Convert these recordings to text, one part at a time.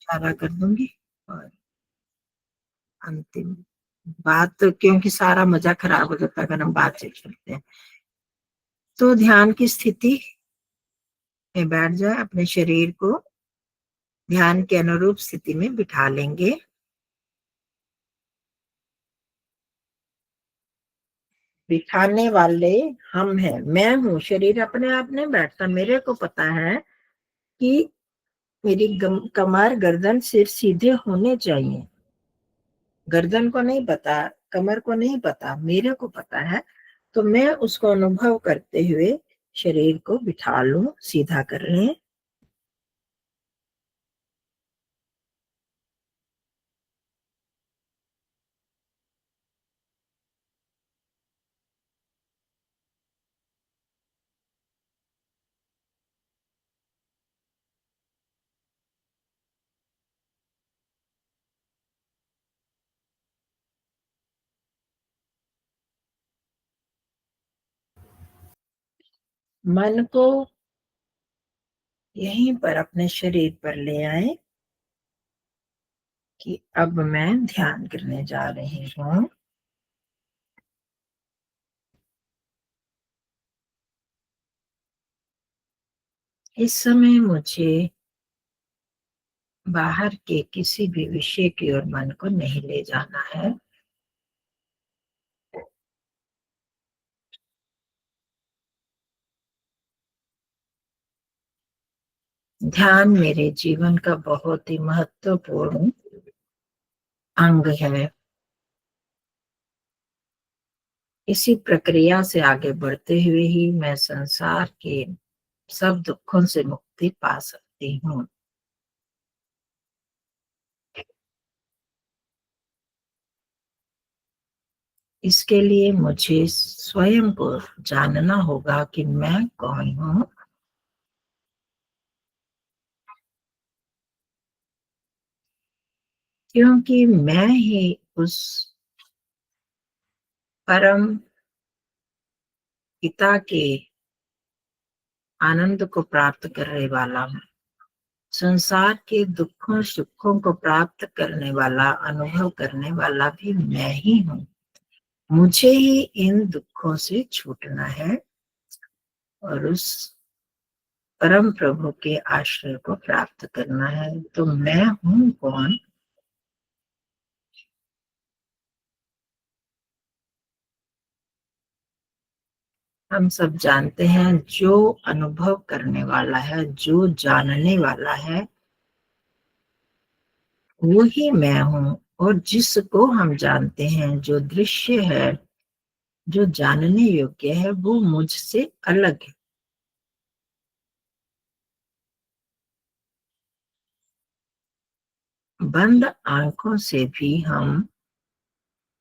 सारा कर दूंगी। और अंतिम बात, तो क्योंकि सारा मजा खराब हो जाता है अगर हम बातचीत करते हैं। तो ध्यान की स्थिति में बैठ जाए, अपने शरीर को ध्यान के अनुरूप स्थिति में बिठा लेंगे। बिठाने वाले हम हैं, मैं हूँ। शरीर अपने आप नहीं बैठता। मेरे को पता है कि मेरी कमर, गर्दन, सिर सीधे होने चाहिए। गर्दन को नहीं पता, कमर को नहीं पता, मेरे को पता है। तो मैं उसको अनुभव करते हुए शरीर को बिठा लूं, सीधा कर लें। मन को यहीं पर अपने शरीर पर ले आए कि अब मैं ध्यान करने जा रही हूँ। इस समय मुझे बाहर के किसी भी विषय की ओर मन को नहीं ले जाना है। ध्यान मेरे जीवन का बहुत ही महत्वपूर्ण अंग है। इसी प्रक्रिया से आगे बढ़ते हुए ही मैं संसार के सब दुखों से मुक्ति पा सकती हूँ। इसके लिए मुझे स्वयं को जानना होगा कि मैं कौन हूँ। क्योंकि मैं ही उस परम पिता के आनंद को प्राप्त करने वाला हूँ। संसार के दुखों सुखों को प्राप्त करने वाला, अनुभव करने वाला भी मैं ही हूँ। मुझे ही इन दुखों से छूटना है और उस परम प्रभु के आश्रय को प्राप्त करना है। तो मैं हूँ कौन? हम सब जानते हैं, जो अनुभव करने वाला है, जो जानने वाला है, वो ही मैं हूँ। और जिसको हम जानते हैं, जो दृश्य है, जो जानने योग्य है, वो मुझसे अलग है। बंद आंखों से भी हम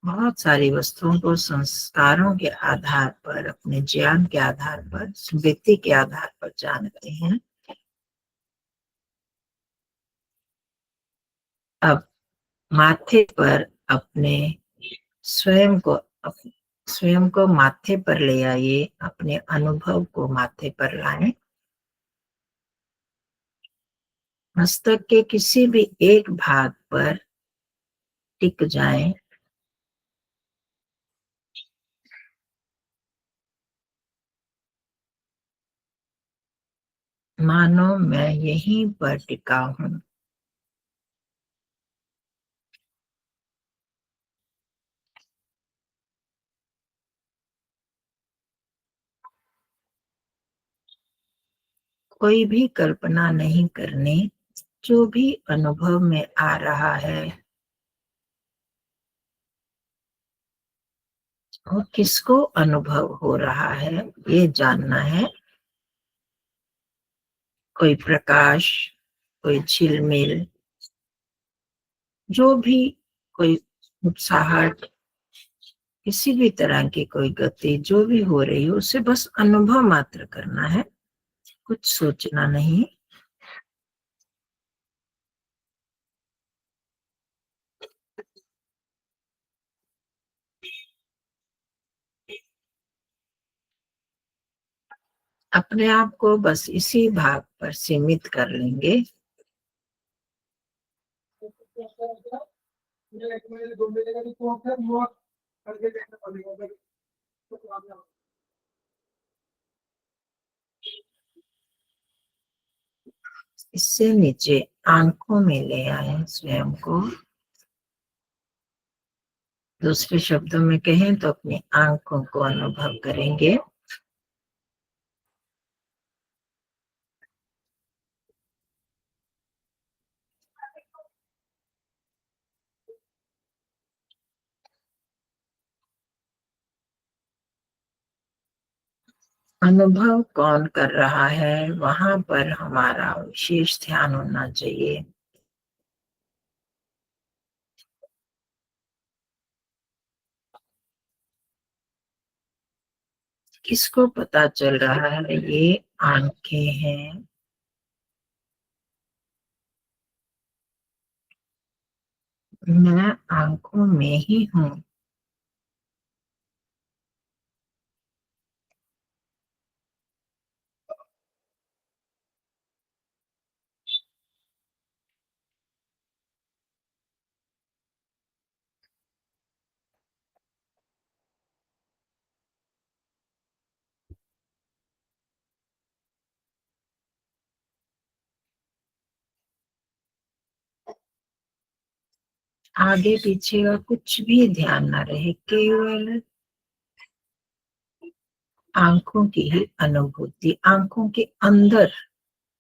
बहुत सारी वस्तुओं को संस्कारों के आधार पर, अपने ज्ञान के आधार पर, स्मृति के आधार पर जानते हैं। अब माथे पर अपने स्वयं को स्वयं को माथे पर ले आइए, अपने अनुभव को माथे पर लाएं। मस्तक के किसी भी एक भाग पर टिक जाएं। मानो मैं यहीं पर टिका हूं। कोई भी कल्पना नहीं करनी। जो भी अनुभव में आ रहा है, वो किसको अनुभव हो रहा है, ये जानना है। कोई प्रकाश, कोई झिलमिल, जो भी, कोई उत्साहट, किसी भी तरह की कोई गति जो भी हो रही हो, उसे बस अनुभव मात्र करना है, कुछ सोचना नहीं। अपने आप को बस इसी भाग पर सीमित कर लेंगे। इससे नीचे आंखों में ले आए स्वयं को। दूसरे शब्दों में कहें तो अपनी आंखों को अनुभव करेंगे। अनुभव कौन कर रहा है, वहां पर हमारा विशेष ध्यान होना चाहिए। किसको पता चल रहा है ये आंखें हैं? मैं आंखों में ही हूँ। आगे पीछे का कुछ भी ध्यान न रहे, केवल आंखों की ही अनुभूति, आंखों के अंदर,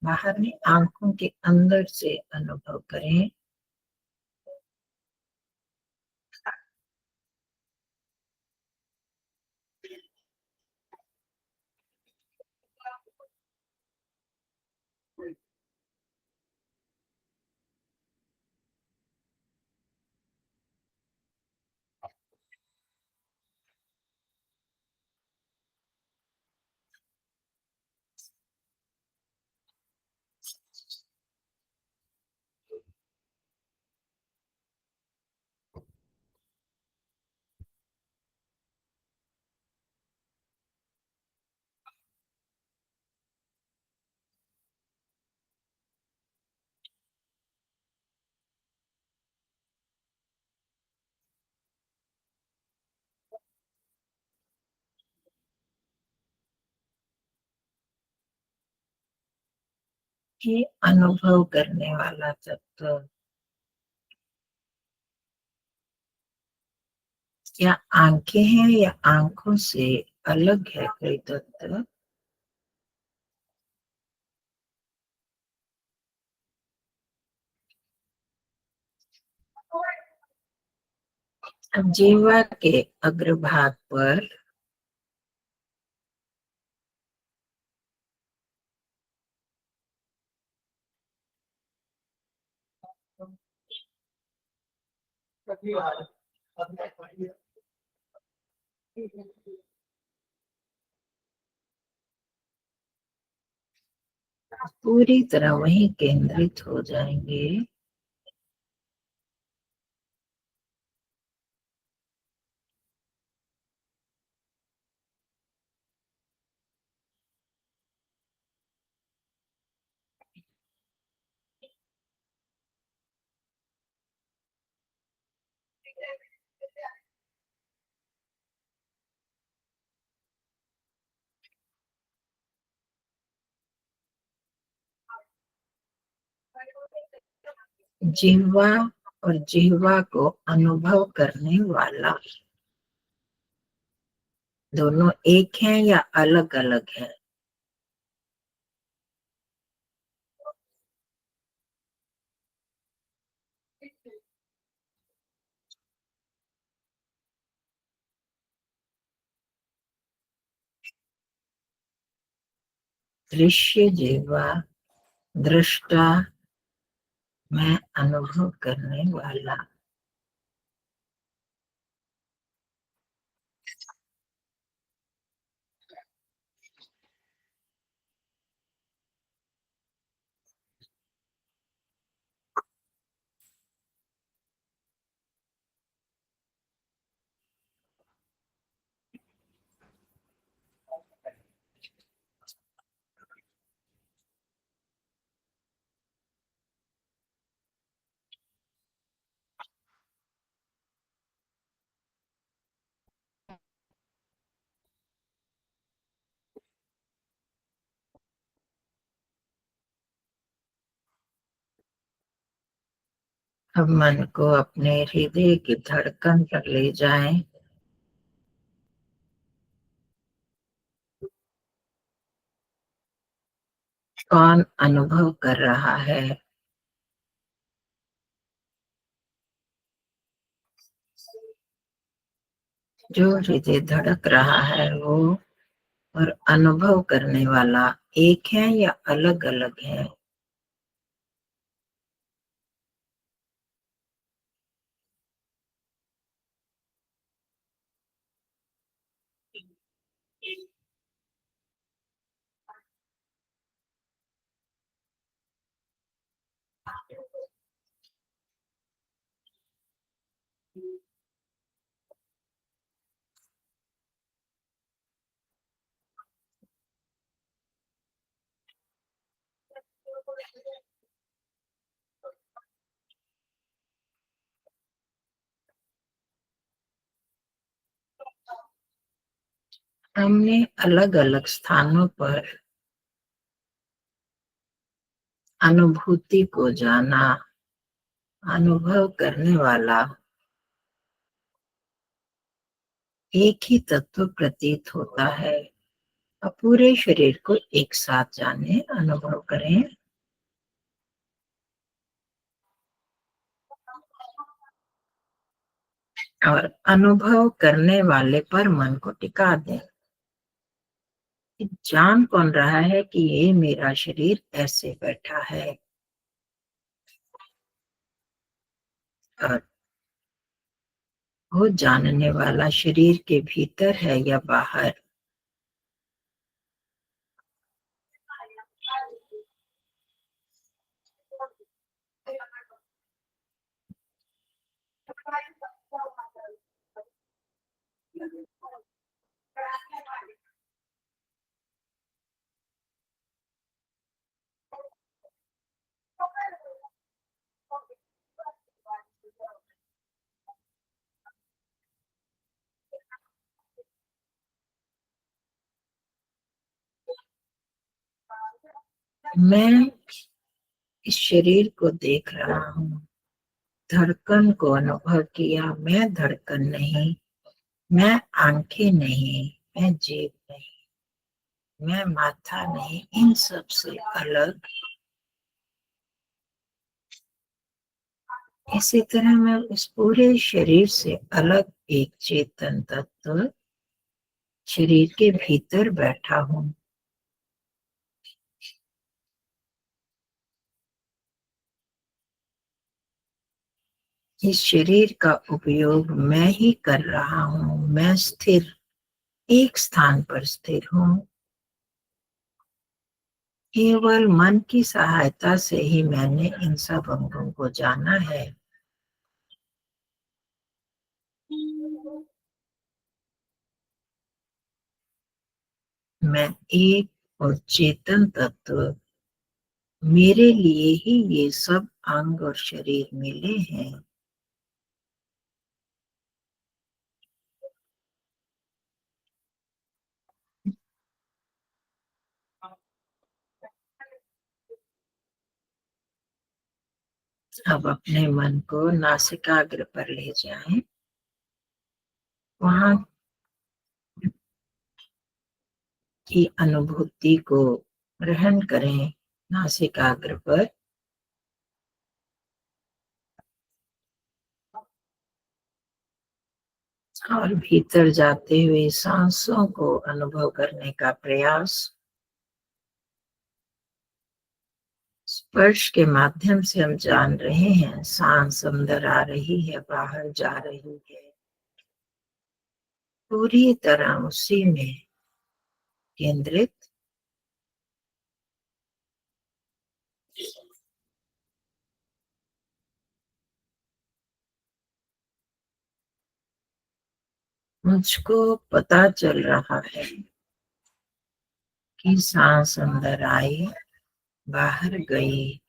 बाहर नहीं, आंखों के अंदर से अनुभव करें। ये अनुभव करने वाला तत्व क्या आंखें हैं या आंखों से अलग है कोई तत्व? अब जीवा के अग्रभाग पर पूरी तरह वहीं केंद्रित हो जाएंगे। जिह्वा और जिह्वा को अनुभव करने वाला दोनों एक हैं या अलग अलग हैं? दृश्य जिह्वा, दृष्टा, मैं अनुभव करने वाला। अब मन को अपने हृदय की धड़कन पर ले जाएं। कौन अनुभव कर रहा है? जो हृदय धड़क रहा है वो और अनुभव करने वाला एक है या अलग अलग है? हमने अलग अलग स्थानों पर अनुभूति को जाना। अनुभव करने वाला एक ही तत्व प्रतीत होता है। अब पूरे शरीर को एक साथ जाने, अनुभव करें। और अनुभव करने वाले पर मन को टिका दें। जान कौन रहा है कि ये मेरा शरीर ऐसे बैठा है, और वो जानने वाला शरीर के भीतर है या बाहर? मैं इस शरीर को देख रहा हूँ, धड़कन को अनुभव किया। मैं धड़कन नहीं, मैं आंखें नहीं, मैं जीभ नहीं, मैं माथा नहीं, इन सब से अलग। इसी तरह मैं उस पूरे शरीर से अलग एक चेतन तत्व शरीर के भीतर बैठा हूँ। इस शरीर का उपयोग मैं ही कर रहा हूँ। मैं स्थिर एक स्थान पर स्थिर हूँ। केवल मन की सहायता से ही मैंने इन सब अंगों को जाना है। मैं एक और चेतन तत्व, मेरे लिए ही ये सब अंग और शरीर मिले हैं। अब अपने मन को नासिकाग्र पर ले जाएं। वहां की अनुभूति को ग्रहण करें। नासिकाग्र पर और भीतर जाते हुए सांसों को अनुभव करने का प्रयास। स्पर्श के माध्यम से हम जान रहे हैं सांस अंदर आ रही है, बाहर जा रही है, पूरी तरह उसी में केंद्रित। मुझको पता चल रहा है कि सांस अंदर आई, बाहर गई।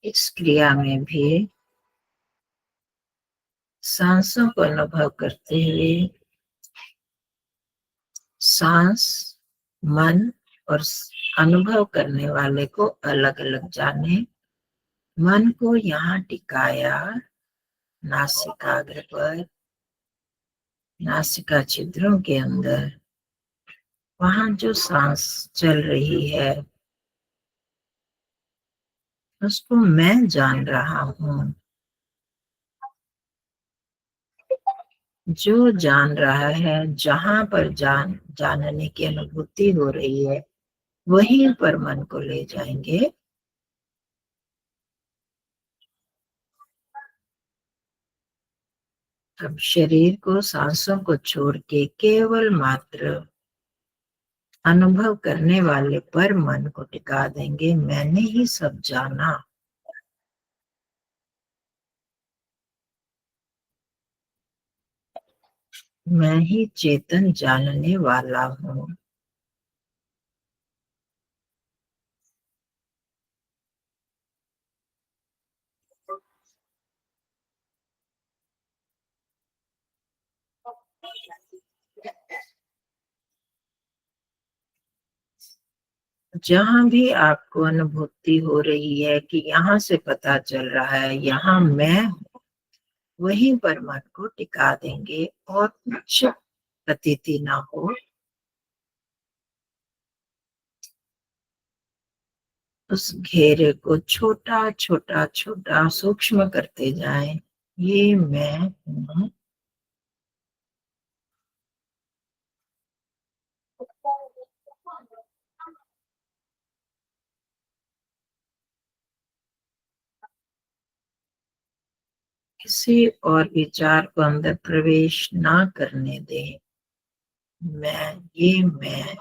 इस क्रिया में भी सांसों को अनुभव करते हुए सांस, मन और अनुभव करने वाले को अलग अलग जाने। मन को यहाँ टिकाया नासिकाग्र पर, नासिका छिद्रों के अंदर, वहां जो सांस चल रही है उसको मैं जान रहा हूँ। जो जान रहा है, जहां पर जानने की अनुभूति हो रही है वहीं पर मन को ले जाएंगे। अब शरीर को, सांसों को छोड़ के केवल मात्र अनुभव करने वाले पर मन को टिका देंगे। मैंने ही सब जाना। मैं ही चेतन जानने वाला हूँ। जहां भी आपको अनुभूति हो रही है कि यहाँ से पता चल रहा है यहाँ मैं हूँ, वहीं पर मन को टिका देंगे और कुछ प्रतीति ना हो। उस घेरे को छोटा छोटा छोटा सूक्ष्म करते जाएं। ये मैं हूँ। किसी और विचार को अंदर प्रवेश ना करने दें। मैं, ये मैं।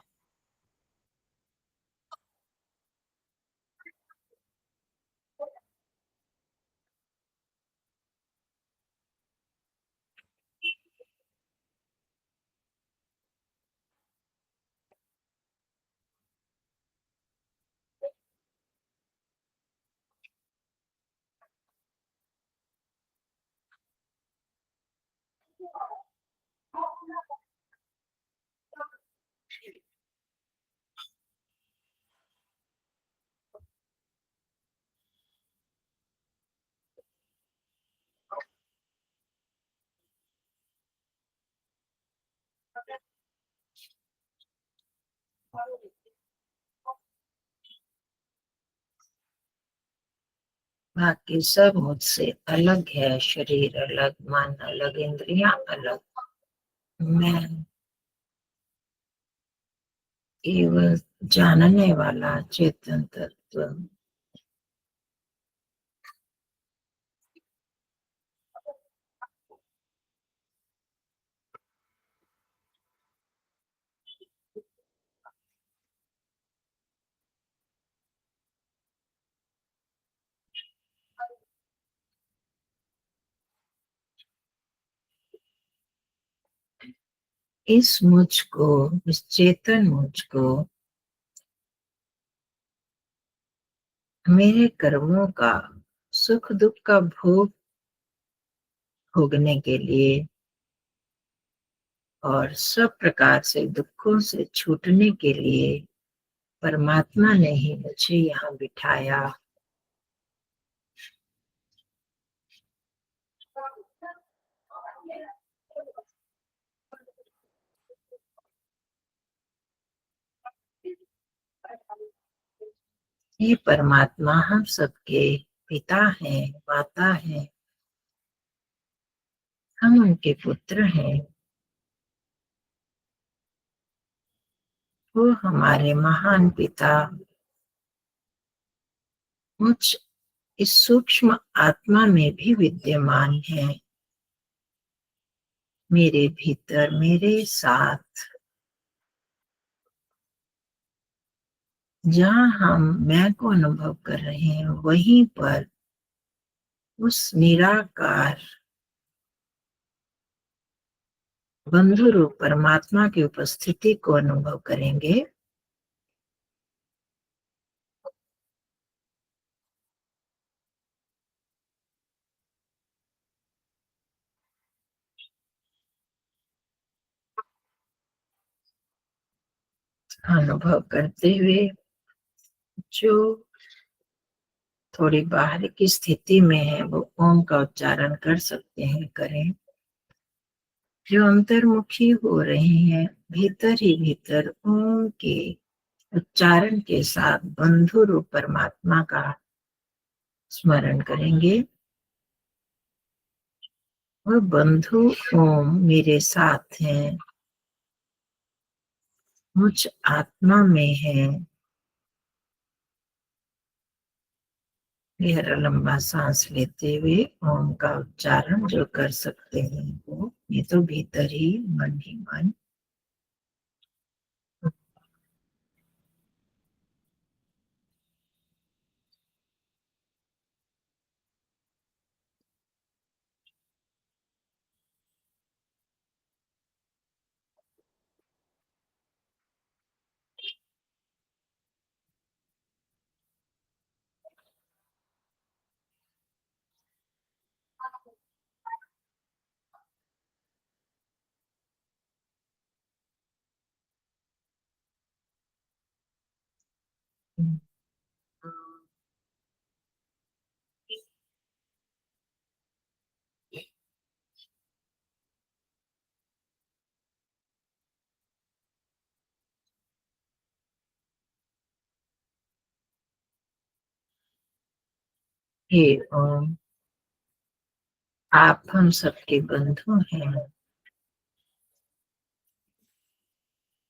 बाकी सब मुझसे अलग है। शरीर अलग, मन अलग, इंद्रियां अलग। मैं केवल जानने वाला चेतन तत्व। इस मुझको, इस चेतन मुझको मेरे कर्मों का, सुख दुख का भोग भोगने के लिए और सब प्रकार से दुखों से छूटने के लिए परमात्मा ने ही मुझे यहाँ बिठाया। ये परमात्मा हम सबके पिता हैं, माता हैं। हम उनके पुत्र हैं। वो हमारे महान पिता मुझ इस सूक्ष्म आत्मा में भी विद्यमान है, मेरे भीतर, मेरे साथ। जहाँ हम मैं को अनुभव कर रहे हैं वहीं पर उस निराकार बंधु रूप परमात्मा की उपस्थिति को अनुभव करेंगे। अनुभव करते हुए जो थोड़ी बाहर की स्थिति में है वो ओम का उच्चारण कर सकते हैं, करें। जो अंतर्मुखी हो रहे हैं, भीतर ही भीतर ओम के उच्चारण के साथ बंधु रूप परमात्मा का स्मरण करेंगे। वह बंधु ओम मेरे साथ हैं, मुझ आत्मा में है। गहरा लंबा सांस लेते हुए ओम का उच्चारण जो कर सकते हैं वो, ये तो भीतर ही मन। हे ओम, आप हम सबके बंधु हैं।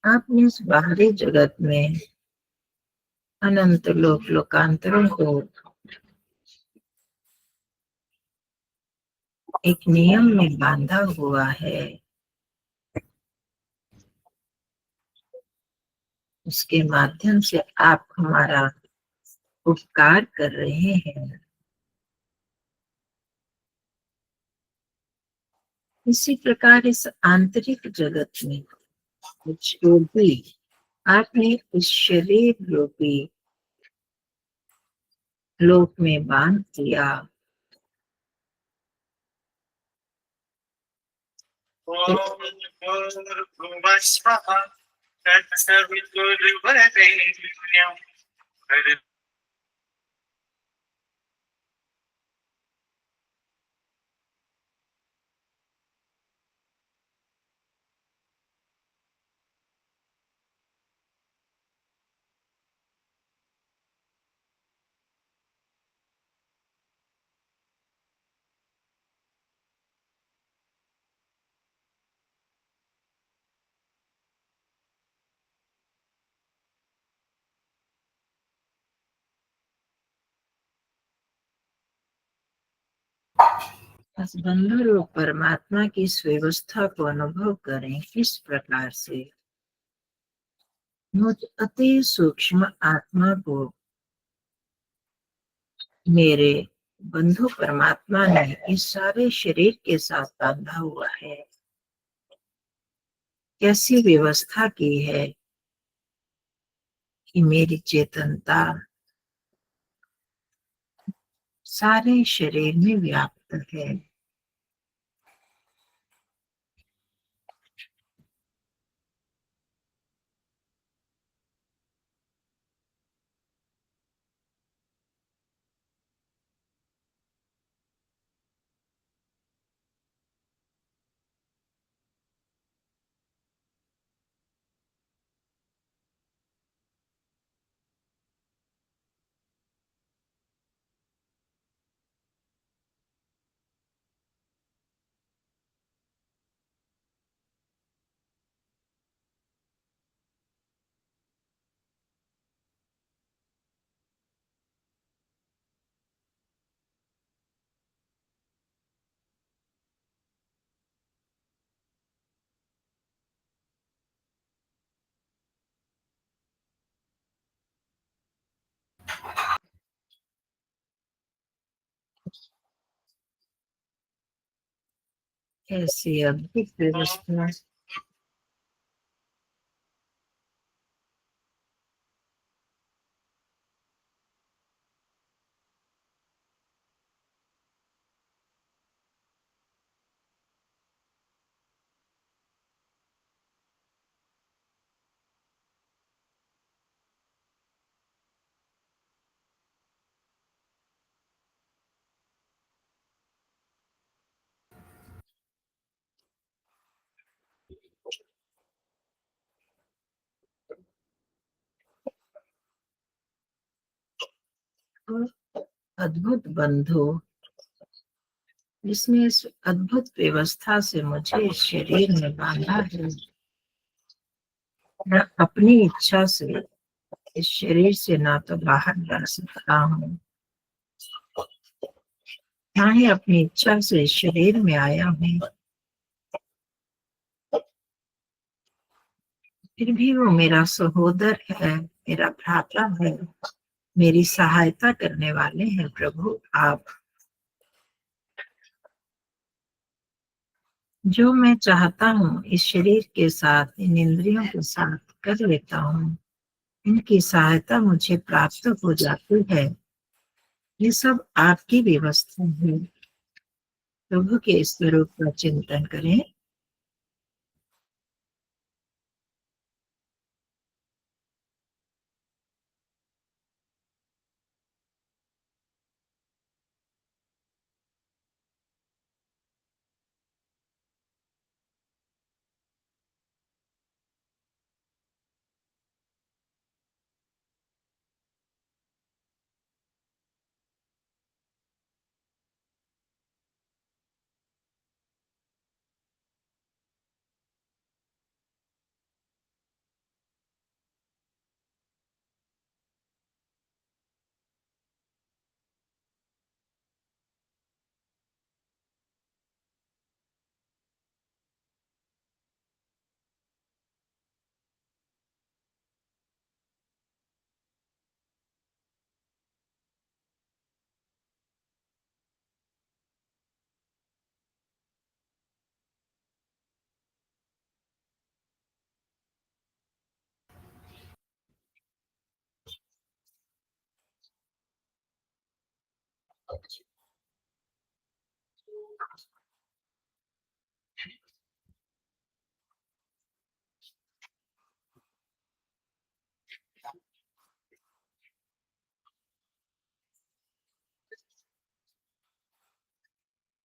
आपने इस बाहरी जगत में अनंत लोक लोकांतरों को एक नियम में बांधा हुआ है। उसके माध्यम से आप हमारा उपकार कर रहे हैं। इसी प्रकार इस आंतरिक जगत में कुछ भी आपने इस शरीर रूपी लोक में बांध दिया। बस बंधु रूप परमात्मा की इस व्यवस्था को अनुभव करें। किस प्रकार से मुझ अति सूक्ष्म आत्मा को मेरे बंधु परमात्मा ने इस सारे शरीर के साथ बांधा हुआ है। कैसी व्यवस्था की है कि मेरी चेतनता सारे शरीर में व्याप्त है। ऐसी अद्भुत व्यवस्था अद्भुत बंधु, जिसने इस अद्भुत व्यवस्था से मुझे इस शरीर में बांधा है। मैं अपनी इच्छा से इस शरीर से ना तो बाहर जा सकता हूँ, ना ही अपनी इच्छा से इस शरीर में आया हूँ। फिर भी वो मेरा सहोदर है, मेरा भ्राता है, मेरी सहायता करने वाले हैं। प्रभु आप, जो मैं चाहता हूँ इस शरीर के साथ, इन इंद्रियों के साथ कर लेता हूँ। इनकी सहायता मुझे प्राप्त हो जाती है। ये सब आपकी व्यवस्था है। प्रभु के स्वरूप का चिंतन करें।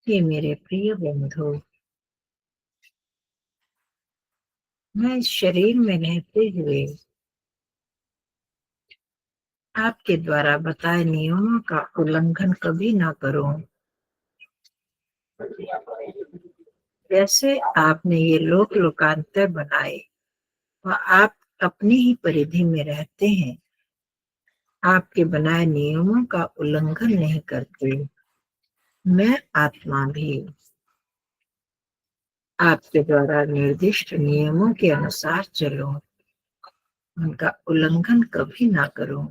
ये मेरे प्रिय बंधु, मैं इस शरीर में रहते हुए आपके द्वारा बताए नियमों का उल्लंघन कभी ना करूं। जैसे आपने ये लोक लोकांतर बनाए, वह आप अपनी ही परिधि में रहते हैं। आपके बनाए नियमों का उल्लंघन नहीं करते। मैं आत्मा भी आपके द्वारा निर्दिष्ट नियमों के अनुसार चलूं, उनका उल्लंघन कभी ना करूं।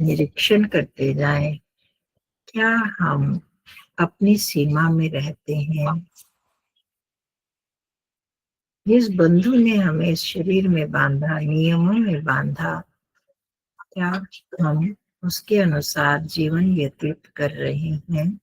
निरीक्षण करते जाएं, क्या हम अपनी सीमा में रहते हैं? जिस बंधु ने हमें इस शरीर में बांधा, नियमों में बांधा, क्या हम उसके अनुसार जीवन व्यतीत कर रहे हैं?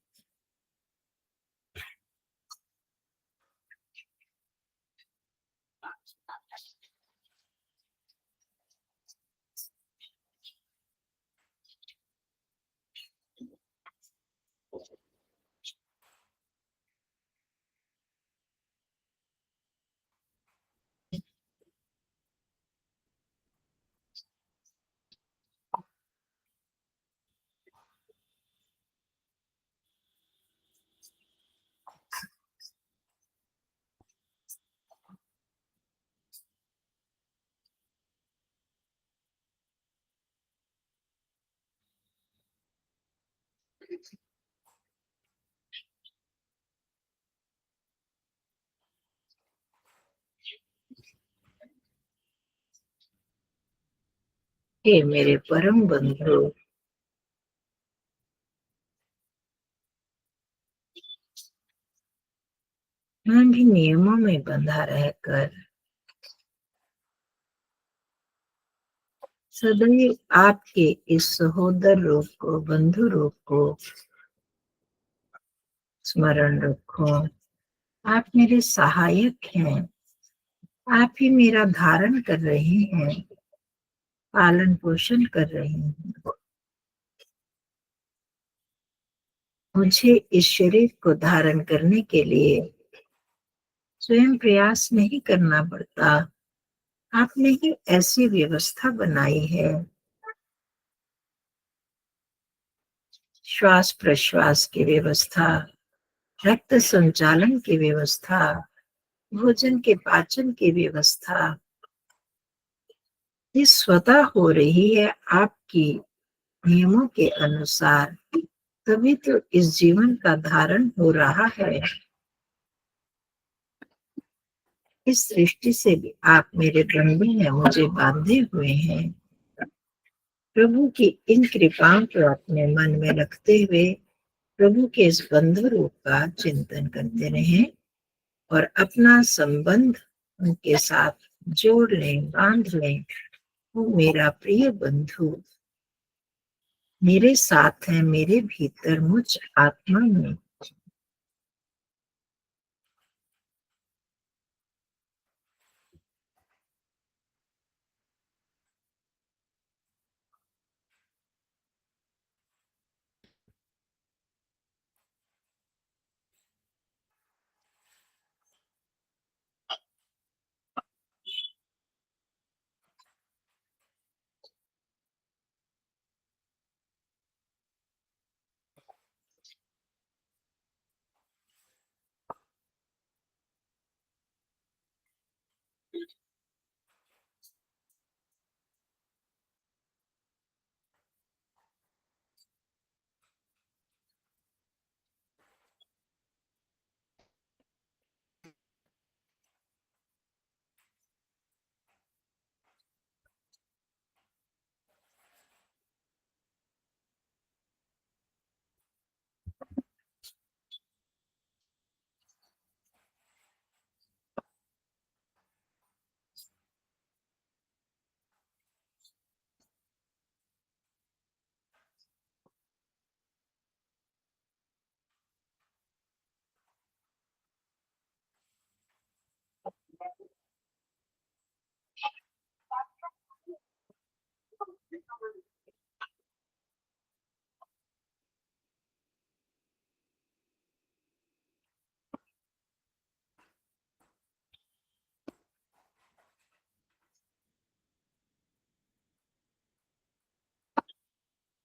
हे मेरे परम बंधु, मैं भी नियमों में बंधा रहकर सदैव आपके इस सहोदर रूप को, बंधु रूप को स्मरण रखो। आप मेरे सहायक हैं। आप ही मेरा धारण कर रहे हैं, पालन पोषण कर रहे हैं। मुझे इस शरीर को धारण करने के लिए स्वयं प्रयास नहीं करना पड़ता। आपने ही ऐसी व्यवस्था बनाई है। श्वास प्रश्वास की व्यवस्था, रक्त संचालन की व्यवस्था, भोजन के पाचन की व्यवस्था, ये स्वतः हो रही है आपकी नियमों के अनुसार। तभी तो इस जीवन का धारण हो रहा है। इस सृष्टि से भी आप मेरे बंधु हैं, मुझे बांधे हुए हैं। प्रभु की इन कृपाओं को अपने मन में रखते हुए प्रभु के इस बंधु रूप का चिंतन करते रहें और अपना संबंध उनके साथ जोड़ लें, बांध लें। वो मेरा प्रिय बंधु मेरे साथ है, मेरे भीतर, मुझ आत्मा में।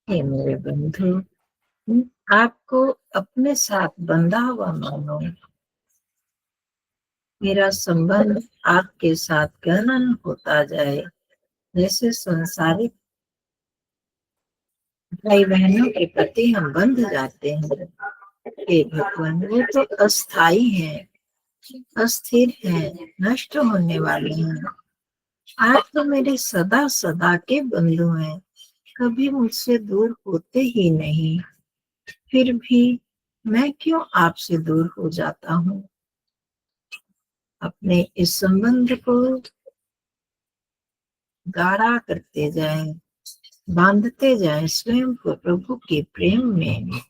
हे मेरे बंधु, आपको अपने साथ बंधा हुआ मानो। मेरा संबंध आपके साथ गहरा होता जाए, जैसे संसारिक भाई बहनों के प्रति हम बंध जाते हैं। हे भगवान, वो तो अस्थाई है, अस्थिर है, नष्ट होने वाले हैं। आप तो मेरे सदा सदा के बंधु हैं, कभी मुझसे दूर होते ही नहीं। फिर भी मैं क्यों आपसे दूर हो जाता हूँ? अपने इस संबंध को गाढ़ा करते जाएं, बांधते जाएं स्वयं को प्रभु के प्रेम में।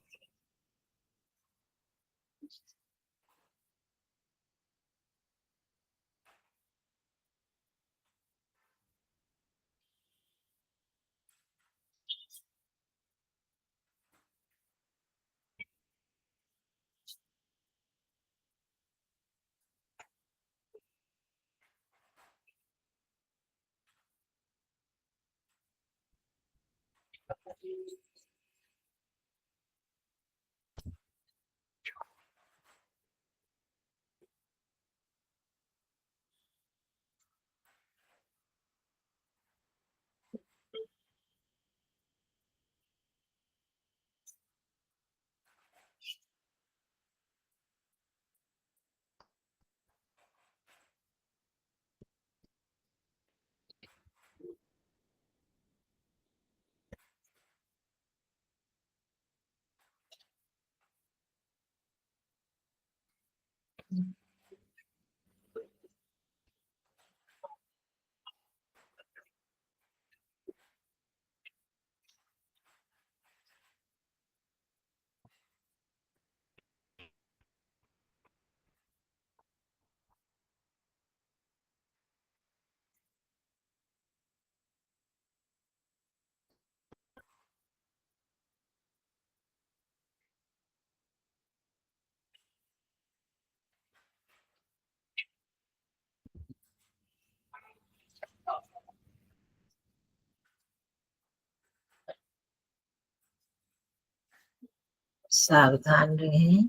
सावधान रहें।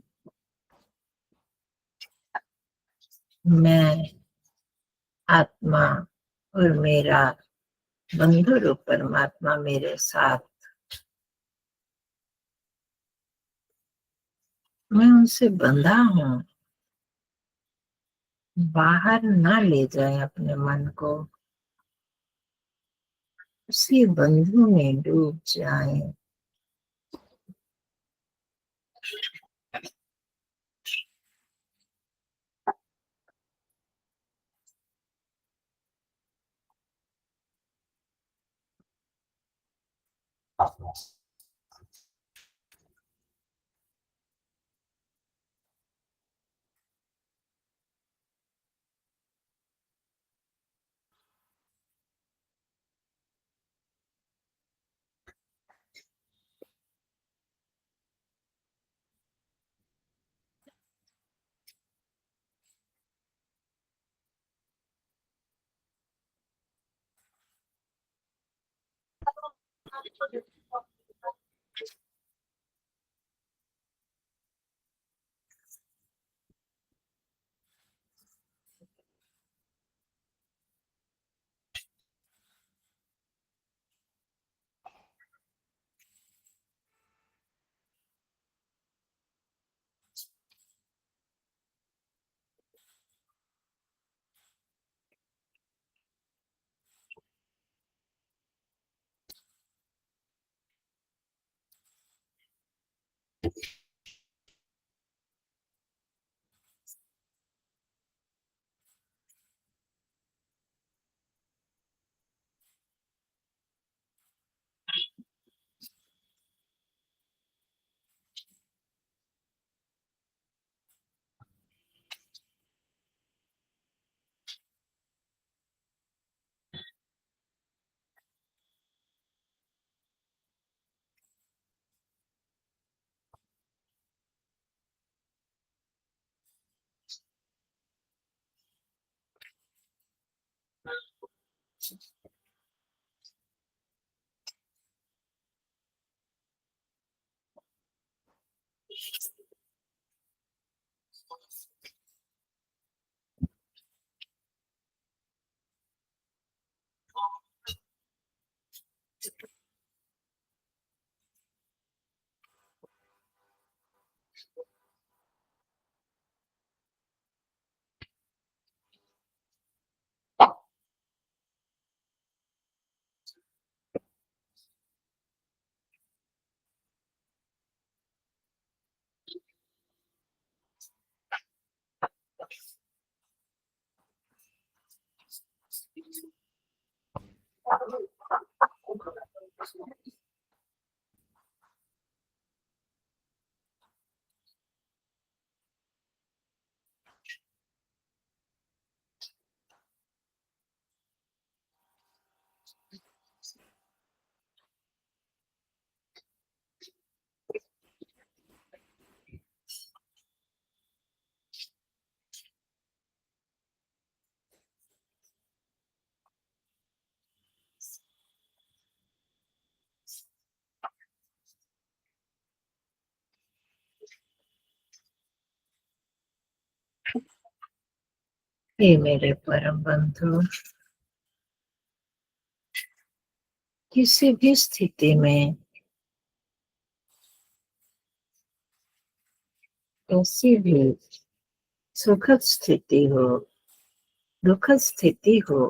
मैं आत्मा और मेरा बंधु रूप परमात्मा मेरे साथ, मैं उनसे बंधा हूँ। बाहर ना ले जाए अपने मन को, उसी बंधु में डूब जाए। हे मेरे परम बंधु, किसी भी स्थिति में, कैसी भी सुखद स्थिति हो, दुखद स्थिति हो,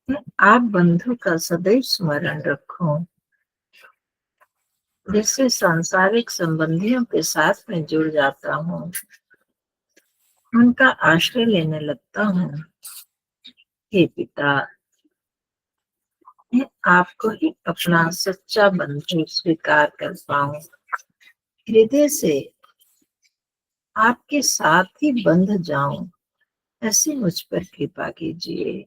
आप बंधु का सदैव स्मरण रखो। जैसे सांसारिक संबंधियों के साथ में जुड़ जाता हूँ, उनका आश्रय लेने लगता हूँ। हे पिता, मैं आपको ही अपना सच्चा बंधु स्वीकार कर पाऊं, हृदय से आपके साथ ही बंध जाऊं, ऐसी मुझ पर कृपा कीजिए।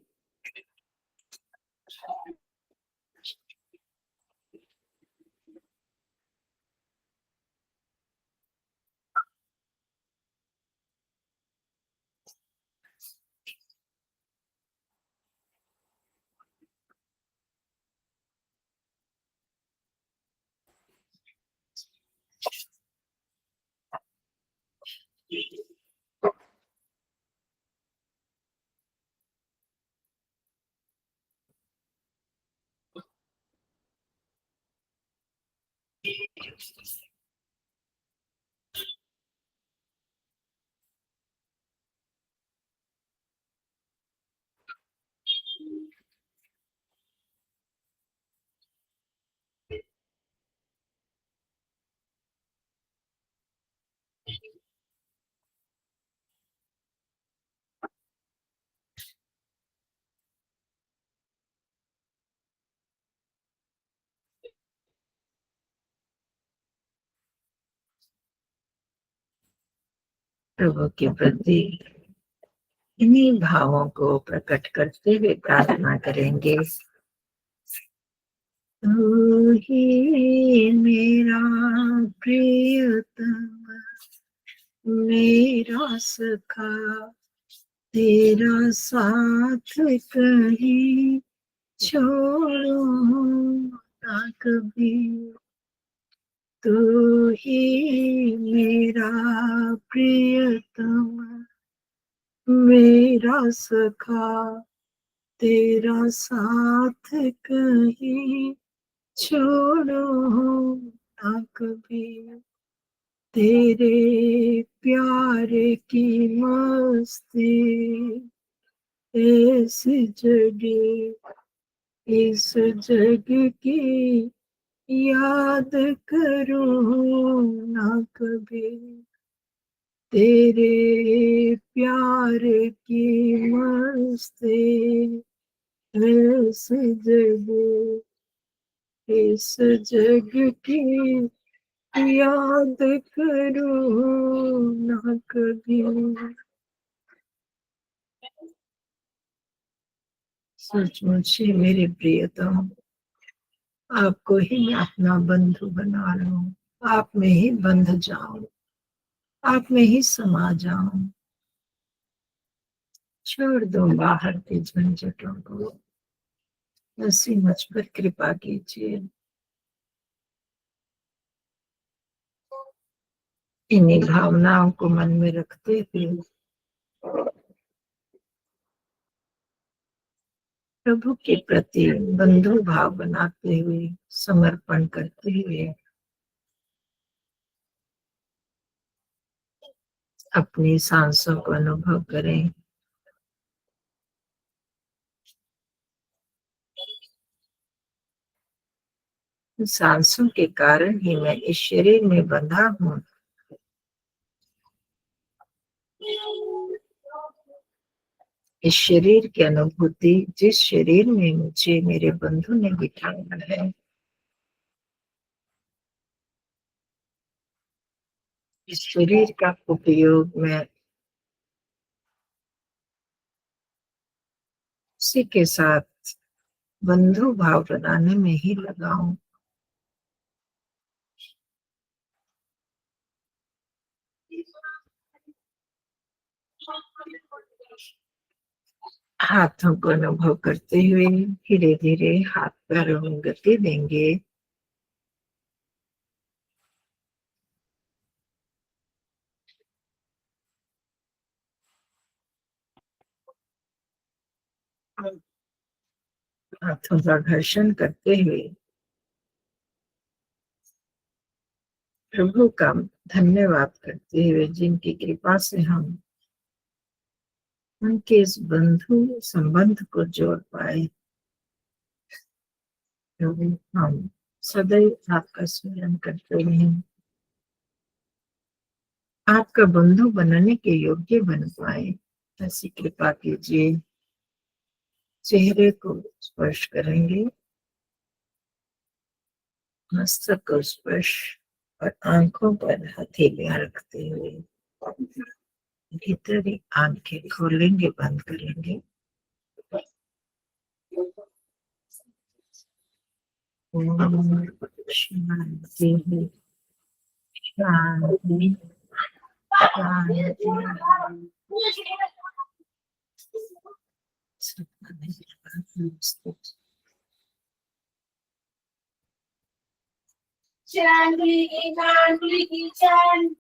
प्रभु के प्रति इन्हीं भावों को प्रकट करते हुए प्रार्थना करेंगे। तू ही मेरा प्रियतम, मेरा सखा, तेरा साथ कहीं छोड़ो ना कभी। तू ही मेरा प्रियतम, मेरा सखा, तेरा साथ कहीं छोड़ो ना कभी। तेरे प्यार की मस्ती इस जग, इस जग की याद करूं ना कभी। तेरे प्यार की मस्ती इस जग, इस जग की याद करूं ना कभी। सचमुच ही मेरे प्रियतम, आपको ही मैं अपना बंधु बना लूं, आप में ही बंध जाऊं, आप में ही समा जाऊं। छोड़ दो बाहर के झंझटों को, बसी मुझ पर कृपा कीजिए। इन्हीं भावनाओं को मन में रखते हुए प्रभु के प्रति बंधु भाव बनाते हुए, समर्पण करते हुए अपनी सांसों को अनुभव करें। सांसों के कारण ही मैं इस शरीर में बंधा हूँ। इस शरीर की अनुभूति जिस शरीर में मुझे मेरे बंधु ने बिठाया है, इस शरीर का उपयोग मैं उसी के साथ बंधु भाव बनाने में ही लगाऊं। हाथों को अनुभव करते हुए धीरे धीरे हाथ पैरों में गति देंगे। हाथों का घर्षण करते हुए प्रभु का धन्यवाद करते हुए, जिनकी कृपा से हम उनके इस बंधु संबंध को जोड़ पाए। प्रभु, हम सदैव आपका स्मरण करते रहें, आपका बंधु बनने के योग्य बन पाए, ऐसी कृपा कीजिए। चेहरे को स्पर्श करेंगे, मस्तक को स्पर्श और आंखों पर हथेलियां रखते हुए भीतर ही आंखें खोलेंगे, बंद करेंगे। शांति, शांति, शांति।